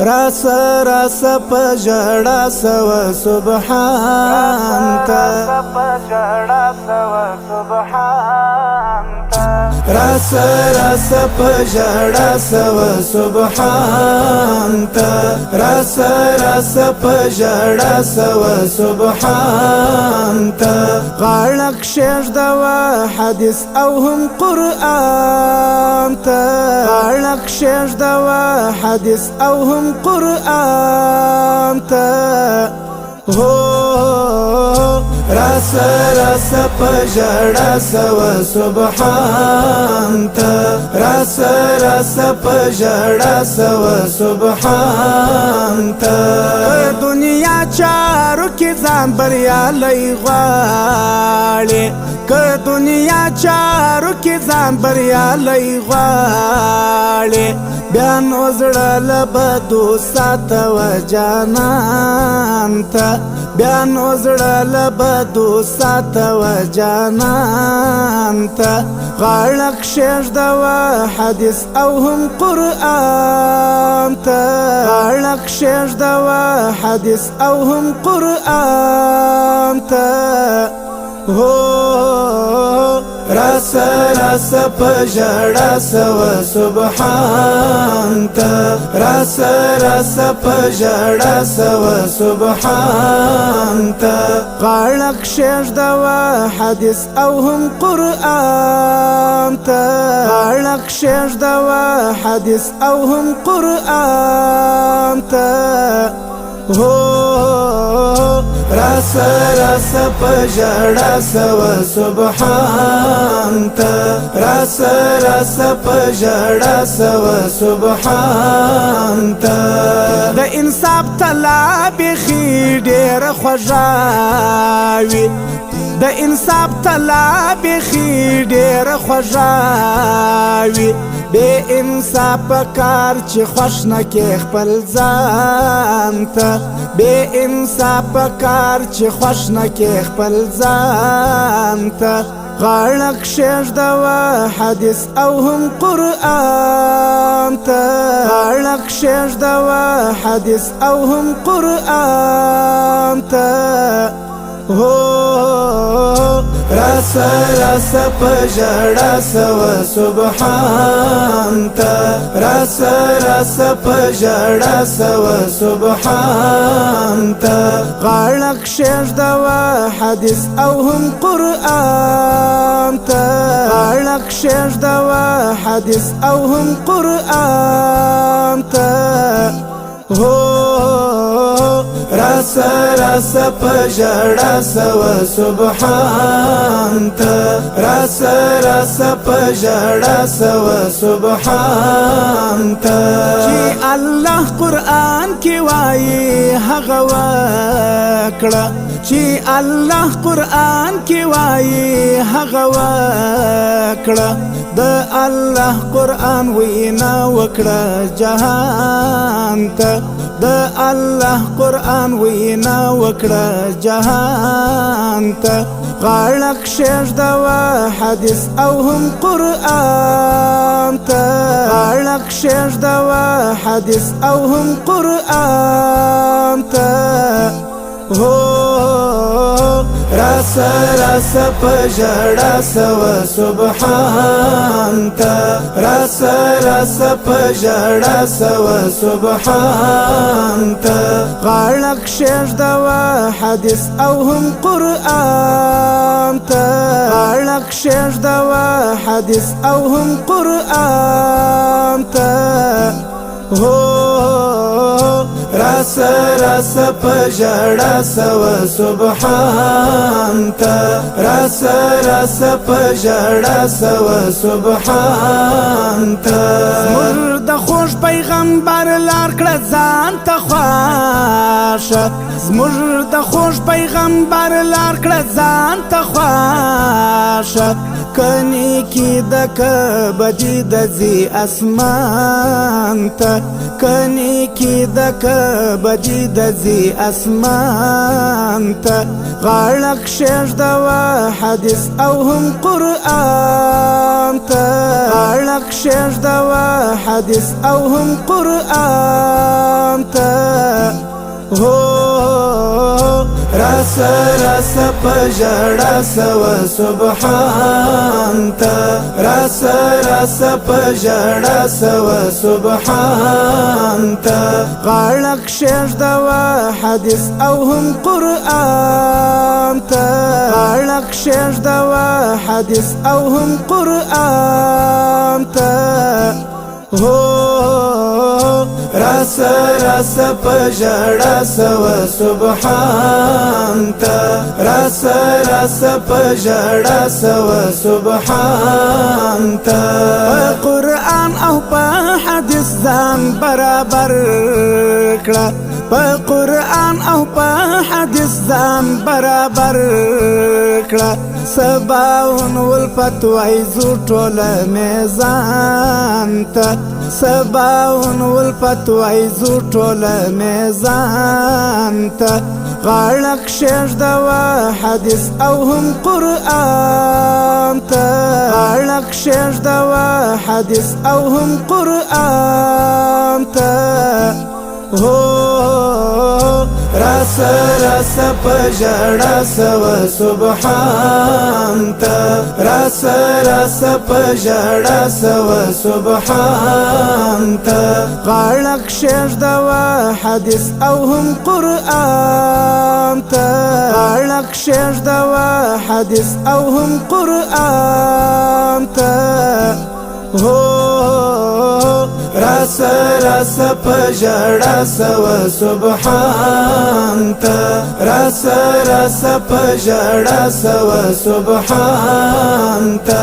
راس راس پجڑا سو سبحان تا راس راس پجڑا سو سبحان تا راس راس پجڑا سو سبحان تا غاړک شیخ دوا حدیث او هم قرآن تا غاړک شیخ دوا حدیث او هم قرآن تا هو راس راس پجڑا سو سبحان تا راس راس پجڑا سو سبحان تا دنیا چارو کی ځان بریالی غواړي که دنیا چارو کی ځان بریالی غواړي بیا نو زړه له بدو ساتو جانان ته بیا نو زړه له بدو ساتو جانان ته غاړک شیخ دوا حدیث او هم قرآن ته غاړک شیخ دوا حدیث او هم قرآن ته هو راس راس پجڑا سو سبحان تا راس راس پجڑا سو سبحان تا غاړک شیخ دوا حدیث او هم قرآن تا غاړک شیخ دوا حدیث او هم قرآن تا هو راس راس پجڑا سو سبحان تا راس راس پجڑا سو سبحان تا د انصاف طلب خې ډېر خوږاوي د انصاف طلب خې ډېر خوږاوي بے انصاف کار چې خوش نه کې خپل ځان ته بے انصاف کار چې خوش نه کې خپل ځان ته غاړک شیخ دوا حدیث او هم قرآن ته غاړک شیخ دوا حدیث او هم قرآن ته هو راس راس پجڑا سو سبحان تا راس راس پجڑا سو سبحان تا غاړک شیخ دوا حدیث او هم قرآن تا غاړک شیخ دوا حدیث او هم قرآن تا هو راس راس پجڑا سو سبحان تا راس راس پجڑا سو سبحان تا چې الله قرآن کی وایي هغه وکړه چې الله قرآن کی وایي هغه وکړه د الله قرآن وینا وکړه جهان ته د الله قرآن وینا وکړه جهان ته غاړک شیخ دوا حدیث او هم قرآن ته غاړک شیخ دوا حدیث او هم قرآن ته هو راس راس پجڑا سو سبحان تا راس راس پجڑا سو سبحان تا غاړک شیخ دوا حدیث او هم قرآن تا غاړک شیخ دوا حدیث او هم قرآن تا هو راس راس پجڑا سو سبحان تا راس راس پجڑا سو سبحان تا زموږ د خوږ پیغمبر لار کړه ځان ته خواشه زموږ د خوږ پیغمبر لار کړه ځان ته خواشه کنی کی دک بدی دزی اسمان تا کنی کی دک بدی دزی اسمان تا غړک شش دوا حدیث او هم قرآن تا غړک شش دوا حدیث او هم قرآن تا هو راس پجڑا سوا سبحان تا راس پجڑا سوا سبحان تا غړک شش دوا حدیث او هم قرآن تا غړک شش دوا حدیث او هم قرآن تا هو راس پجڑا سوا سبحان تا راس پجڑا سوا سبحان تا قرآن او پا حدیث ځان برابر کړه په قرآن او په حدیث ځان برابر کړه سباون ولفت وایزو ټول میزان ته سباون ولفت وایزو ټول میزان ته غړک شش دوا حدیث او هم قرآن ته غړک شش دوا حدیث او هم قرآن ته هو راس پجڑا سوا سبحان تا راس پجڑا سوا سبحان تا غړک شش دوا حدیث او هم قرآن تا غړک شش دوا حدیث او هم قرآن تا هو راس پجڑا سوا سبحان تا راس پجڑا سوا سبحان تا